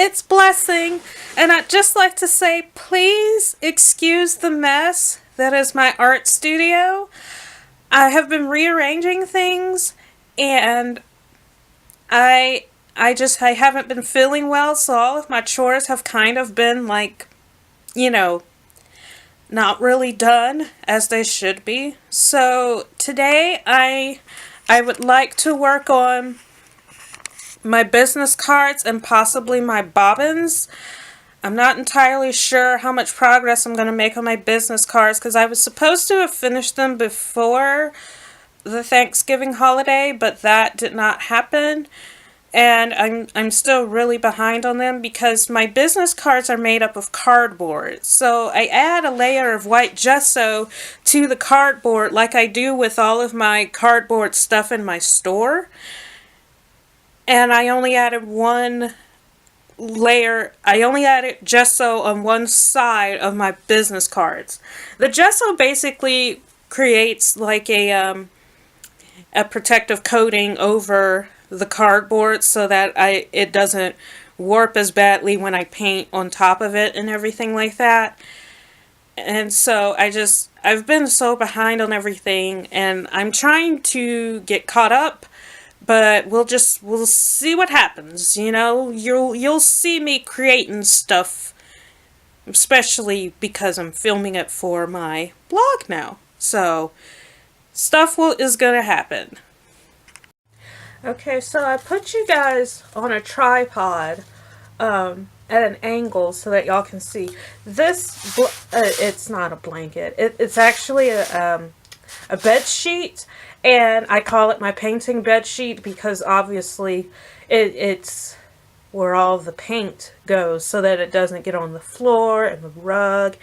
it's Blessing, and I'd just like to say please excuse the mess that is my art studio. I have been rearranging things, and I I haven't been feeling well, so all of my chores have kind of been like, you know, not really done as they should be. So today I would like to work on my business cards and possibly my bobbins. I'm not entirely sure how much progress I'm going to make on my business cards because I was supposed to have finished them before the Thanksgiving holiday, but that did not happen. And I'm still really behind on them because my business cards are made up of cardboard. So I add a layer of white gesso to the cardboard like I do with all of my cardboard stuff in my store. And I only added one layer, I only added gesso on one side of my business cards. The gesso basically creates like a protective coating over the cardboard so that it doesn't warp as badly when I paint on top of it and everything like that. And so I've been so behind on everything, and I'm trying to get caught up, but we'll see what happens. You'll see me creating stuff, especially because I'm filming it for my blog now. So stuff is gonna happen. Okay, so I put you guys on a tripod at an angle so that y'all can see. It's not a blanket. It's actually a bed sheet, and I call it my painting bed sheet because obviously it's where all the paint goes so that it doesn't get on the floor and the rug.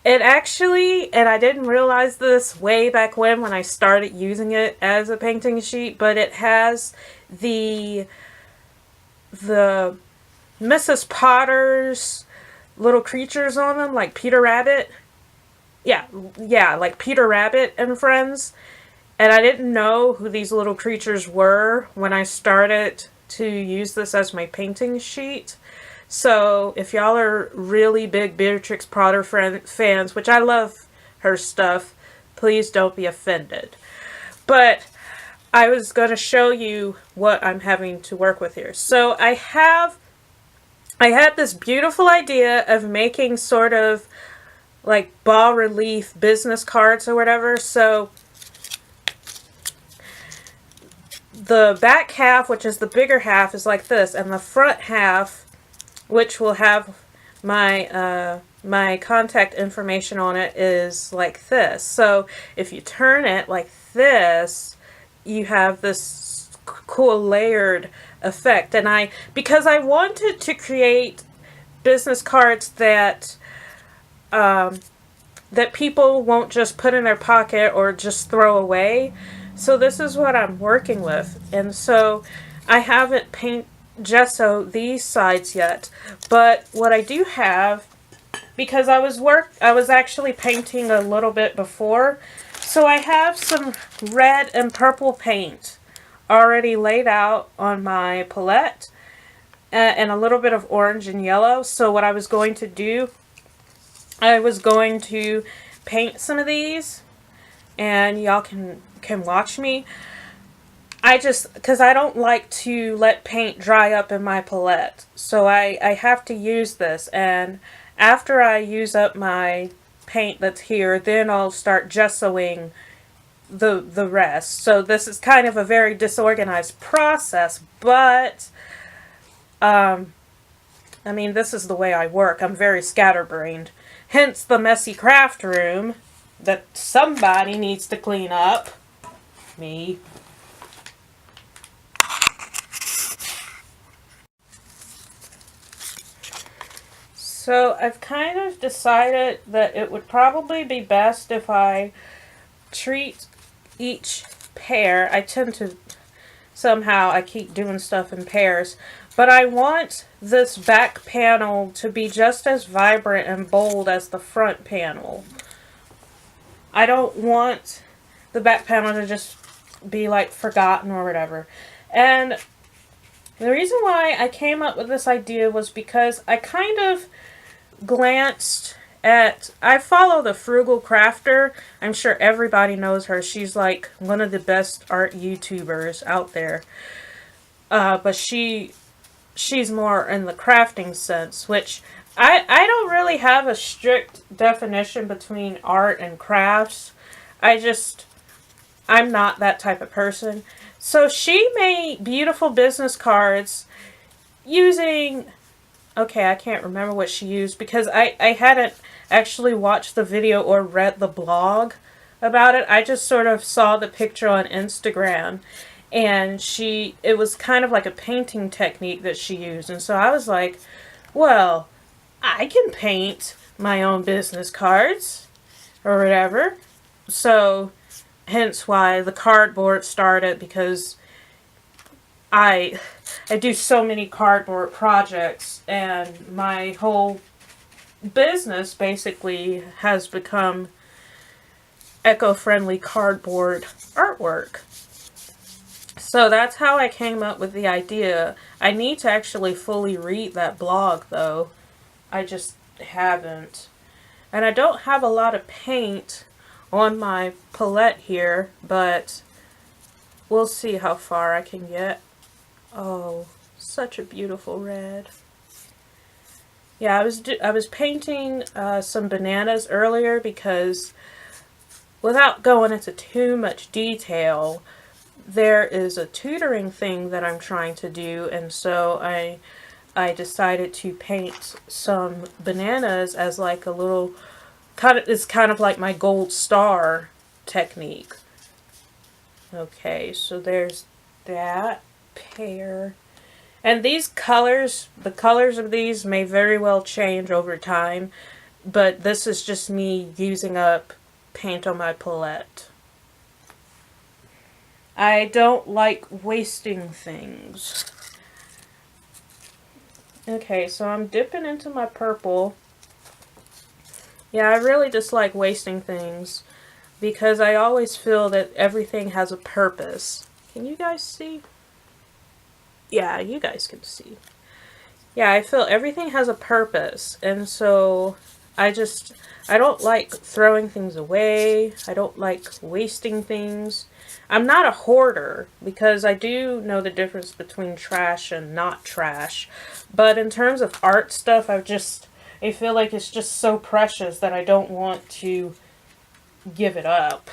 It actually, and I didn't realize this way back when I started using it as a painting sheet, but it has the Mrs. Potter's little creatures on them, like Peter Rabbit. Yeah, like Peter Rabbit and Friends. And I didn't know who these little creatures were when I started to use this as my painting sheet. So if y'all are really big Beatrix Potter fans, which I love her stuff, please don't be offended. But I was going to show you what I'm having to work with here. So I had this beautiful idea of making sort of like bas relief business cards or whatever. So the back half, which is the bigger half, is like this, and the front half, which will have my my contact information on it, is like this. So if you turn it like this, you have this cool layered effect. And because I wanted to create business cards that that people won't just put in their pocket or just throw away. So this is what I'm working with. And so I haven't gesso these sides yet, but what I do have, because I was actually painting a little bit before, so I have some red and purple paint already laid out on my palette, and a little bit of orange and yellow. So what I was going to do, I was going to paint some of these, and y'all can watch me. Because I don't like to let paint dry up in my palette. So I have to use this. And after I use up my paint that's here, then I'll start gessoing the rest. So this is kind of a very disorganized process. But, I mean, this is the way I work. I'm very scatterbrained. Hence the messy craft room that somebody needs to clean up. Me. So I've kind of decided that it would probably be best if I treat each pair. I tend to, somehow I keep doing stuff in pairs, but I want this back panel to be just as vibrant and bold as the front panel. I don't want the back panel to just be like forgotten or whatever. And The reason why I came up with this idea was because I kind of glanced at, I follow the Frugal Crafter. I'm sure everybody knows her. She's like one of the best art YouTubers out there. But she's more in the crafting sense, which I don't really have a strict definition between art and crafts. I'm not that type of person. So she made beautiful business cards using, okay, I can't remember what she used because I hadn't actually watched the video or read the blog about it. I just sort of saw the picture on Instagram, and it was kind of like a painting technique that she used. And so I was like, well, I can paint my own business cards or whatever. So hence why the cardboard started, because I do so many cardboard projects, and my whole business basically has become eco-friendly cardboard artwork. So that's how I came up with the idea. I need to actually fully read that blog though. I just haven't. And I don't have a lot of paint on my palette here, but we'll see how far I can get. Oh, such a beautiful red. Yeah, I was painting some bananas earlier because, without going into too much detail, there is a tutoring thing that I'm trying to do, and so I decided to paint some bananas as like a little it's kind of like my gold star technique. Okay, so there's that pair. And these colors, the colors of these may very well change over time, but this is just me using up paint on my palette. I don't like wasting things. Okay, so I'm dipping into my purple. Yeah, I really dislike wasting things because I always feel that everything has a purpose. Can you guys see? Yeah, you guys can see. Yeah, I feel everything has a purpose, and so I don't like throwing things away. I don't like wasting things. I'm not a hoarder because I do know the difference between trash and not trash. But in terms of art stuff, I feel like it's just so precious that I don't want to give it up.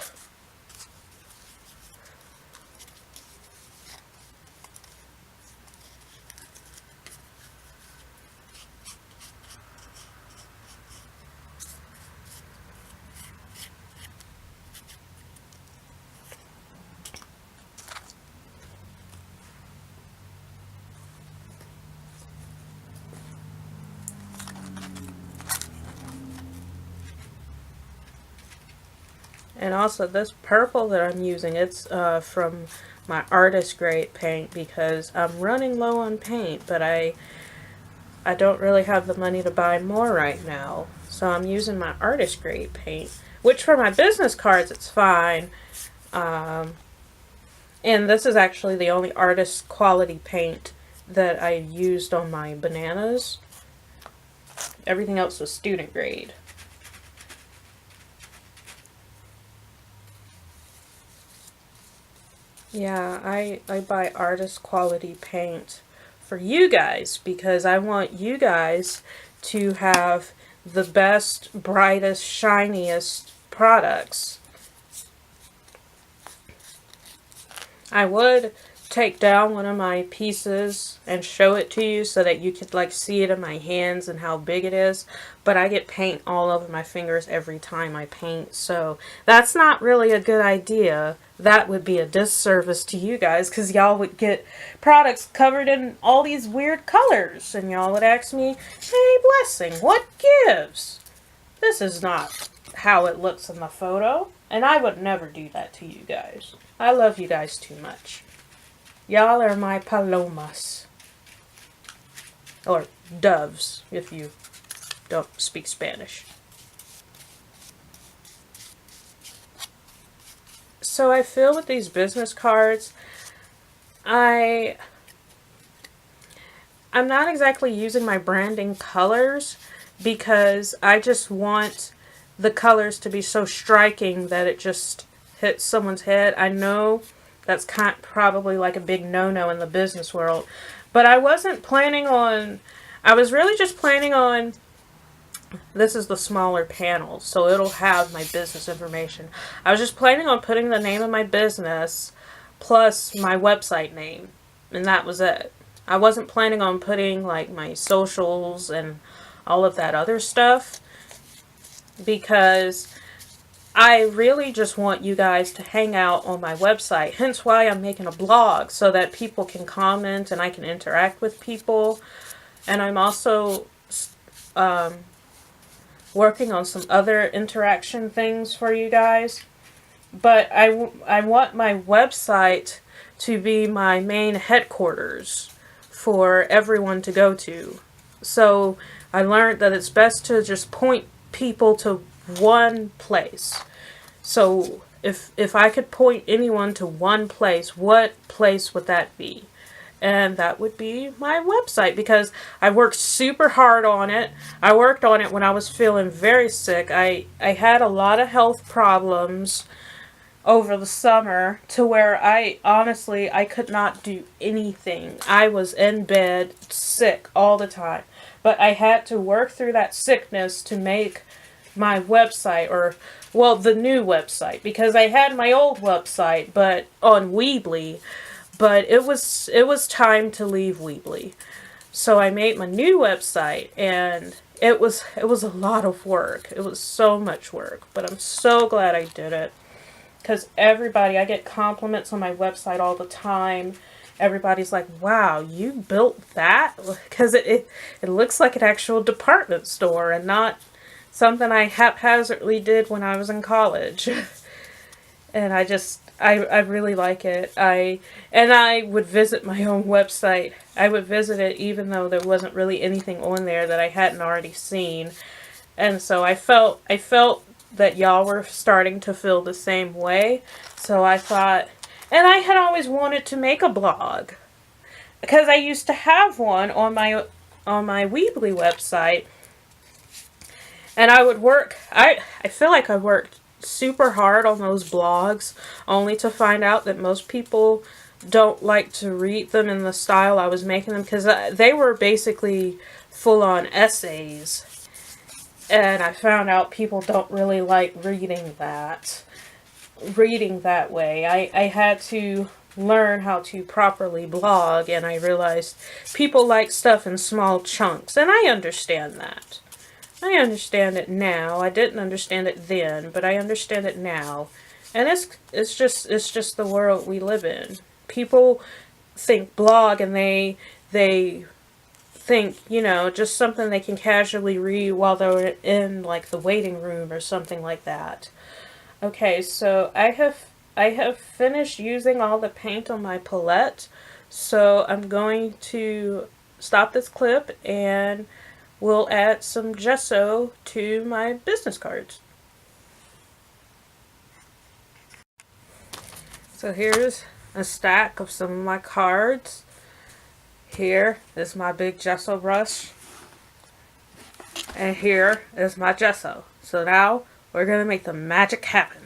And also this purple that I'm using, it's from my artist grade paint because I'm running low on paint, but I don't really have the money to buy more right now. So I'm using my artist grade paint, which for my business cards it's fine. And this is actually the only artist quality paint that I used on my bananas. Everything else was student grade. Yeah, I buy artist quality paint for you guys because I want you guys to have the best, brightest, shiniest products. I would take down one of my pieces and show it to you so that you could like see it in my hands and how big it is, but I get paint all over my fingers every time I paint, so that's not really a good idea. That would be a disservice to you guys because y'all would get products covered in all these weird colors and y'all would ask me, hey Blessing, what gives? This is not how it looks in the photo, and I would never do that to you guys. I love you guys too much. Y'all are my palomas. Or doves, if you don't speak Spanish. So I feel with these business cards, I I'm not exactly using my branding colors because I just want the colors to be so striking that it just hits someone's head. I know that's probably like a big no-no in the business world, but I wasn't planning on, I was really just planning on, this is the smaller panel, so it'll have my business information. I was just planning on putting the name of my business plus my website name, and that was it. I wasn't planning on putting like my socials and all of that other stuff because I really just want you guys to hang out on my website. Hence why I'm making a blog, so that people can comment and I can interact with people. And I'm also working on some other interaction things for you guys. But I want my website to be my main headquarters for everyone to go to. So I learned that it's best to just point people to one place. So if I could point anyone to one place, what place would that be? And that would be my website, because I worked super hard on it. I worked on it when I was feeling very sick. I had a lot of health problems over the summer to where I could not do anything. I was in bed sick all the time. But I had to work through that sickness to make my website, or, well, the new website, because I had my old website, but on Weebly, but it was time to leave Weebly. So I made my new website, and it was a lot of work. It was so much work, but I'm so glad I did it. Because I get compliments on my website all the time. Everybody's like, wow, you built that? Because it looks like an actual department store and not something I haphazardly did when I was in college. And I really like it. I would visit my own website. I would visit it even though there wasn't really anything on there that I hadn't already seen. And so I felt that y'all were starting to feel the same way. So I thought, and I had always wanted to make a blog because I used to have one on my Weebly website, and I would work. I feel like I worked super hard on those blogs, only to find out that most people don't like to read them in the style I was making them, because they were basically full-on essays. And I found out people don't really like reading that way. I had to learn how to properly blog, and I realized people like stuff in small chunks, and I understand that. I understand it now. I didn't understand it then, but I understand it now. And it's just the world we live in. People think blog, and they think, just something they can casually read while they're in like the waiting room or something like that. Okay, so I have finished using all the paint on my palette, so I'm going to stop this clip and we'll add some gesso to my business cards. So here's a stack of some of my cards. Here is my big gesso brush, and here is my gesso. So now we're going to make the magic happen.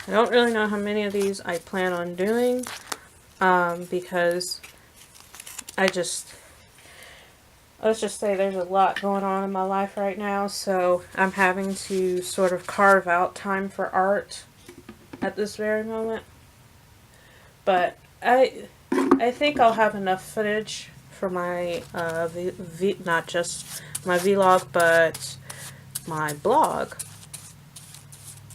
I don't really know how many of these I plan on doing, because let's just say there's a lot going on in my life right now, so I'm having to sort of carve out time for art at this very moment. But I think I'll have enough footage for my not just my vlog, but my blog.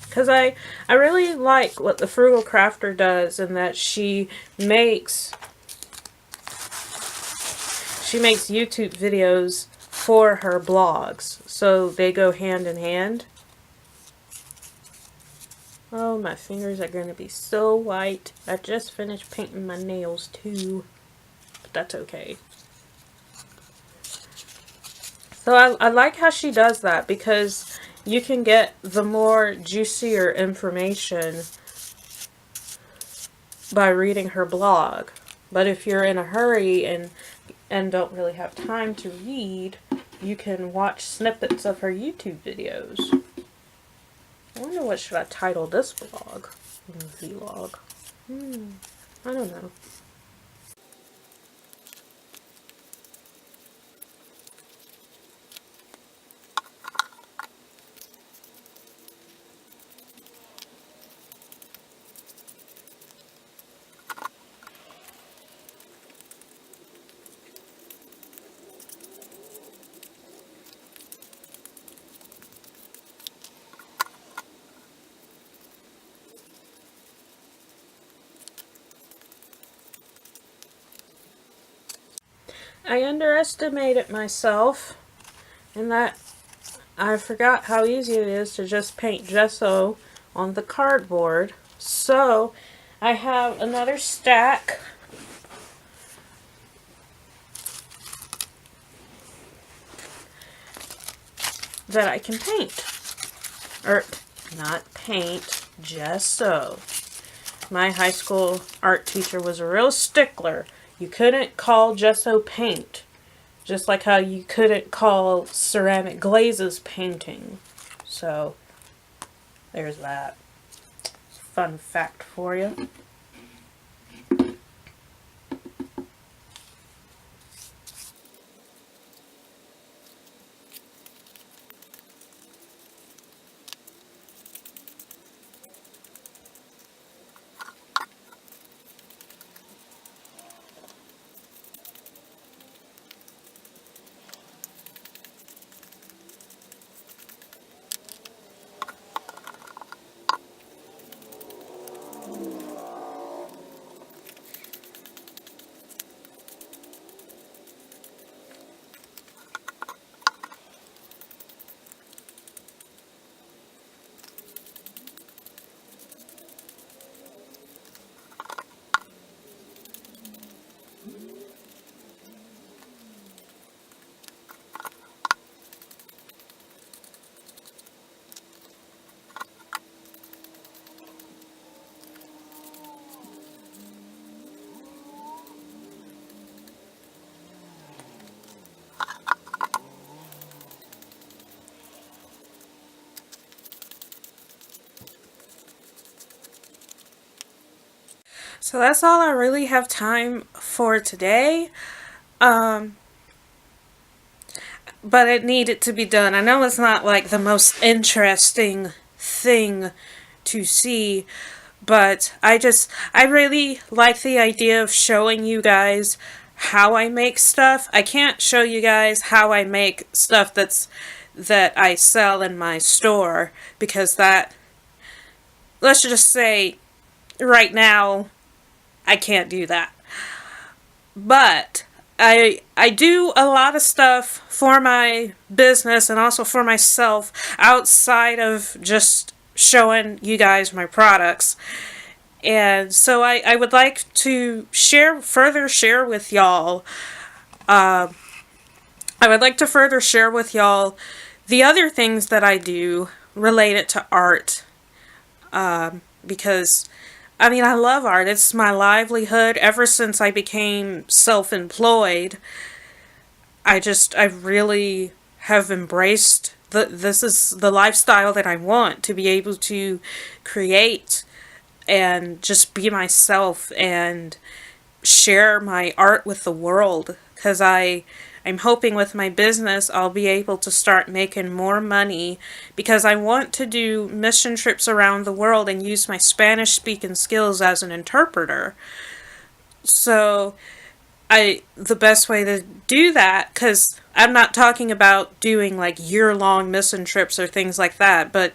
Because I really like what the Frugal Crafter does, in that she makes YouTube videos for her blogs, so they go hand in hand. Oh, my fingers are going to be so white. I just finished painting my nails too, but that's okay. So I like how she does that, because you can get the more juicier information by reading her blog. But if you're in a hurry and don't really have time to read, you can watch snippets of her YouTube videos. I wonder what should I title this vlog? Vlog. I don't know. I underestimated myself in that I forgot how easy it is to just paint gesso on the cardboard. So I have another stack that I can paint. Or not paint, gesso. My high school art teacher was a real stickler. You couldn't call gesso paint. Just like how you couldn't call ceramic glazes painting. So, there's that. Fun fact for you. So that's all I really have time for today. But it needed to be done. I know it's not like the most interesting thing to see, but I really like the idea of showing you guys how I make stuff. I can't show you guys how I make stuff that I sell in my store, because that, let's just say right now, I can't do that. But I do a lot of stuff for my business and also for myself outside of just showing you guys my products. And so I would like to further share with y'all, I would like to further share with y'all the other things that I do related to art. Because I mean, I love art. It's my livelihood. Ever since I became self-employed, I really have embraced this is the lifestyle that I want, to be able to create and just be myself and share my art with the world. Because I'm hoping with my business I'll be able to start making more money, because I want to do mission trips around the world and use my Spanish speaking skills as an interpreter. So the best way to do that, because I'm not talking about doing like year-long mission trips or things like that, but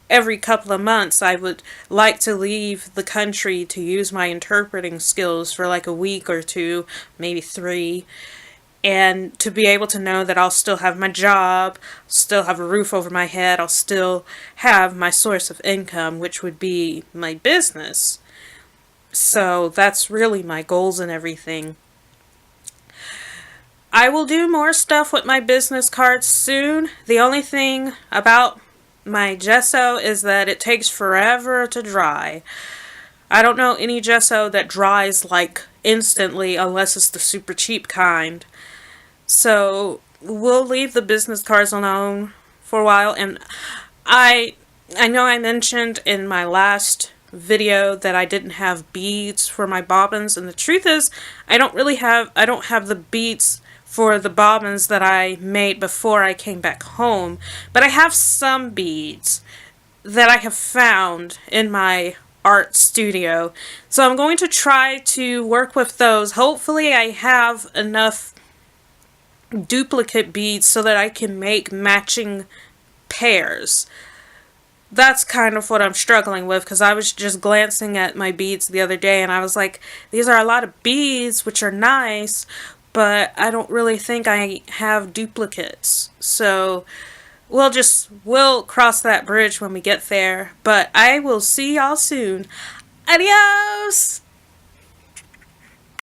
every couple of months I would like to leave the country to use my interpreting skills for like a week or two, maybe 3. And to be able to know that I'll still have my job, still have a roof over my head, I'll still have my source of income, which would be my business. So that's really my goals and everything. I will do more stuff with my business cards soon. The only thing about my gesso is that it takes forever to dry. I don't know any gesso that dries like instantly unless it's the super cheap kind. So we'll leave the business cards alone for a while. And I I know I mentioned in my last video that I didn't have beads for my bobbins, and the truth is I don't have the beads for the bobbins that I made before I came back home, but I have some beads that I have found in my art studio. So I'm going to try to work with those. Hopefully I have enough duplicate beads so that I can make matching pairs. That's kind of what I'm struggling with, because I was just glancing at my beads the other day and I was like, these are a lot of beads, which are nice, but I don't really think I have duplicates. So we'll cross that bridge when we get there. But I will see y'all soon. Adios!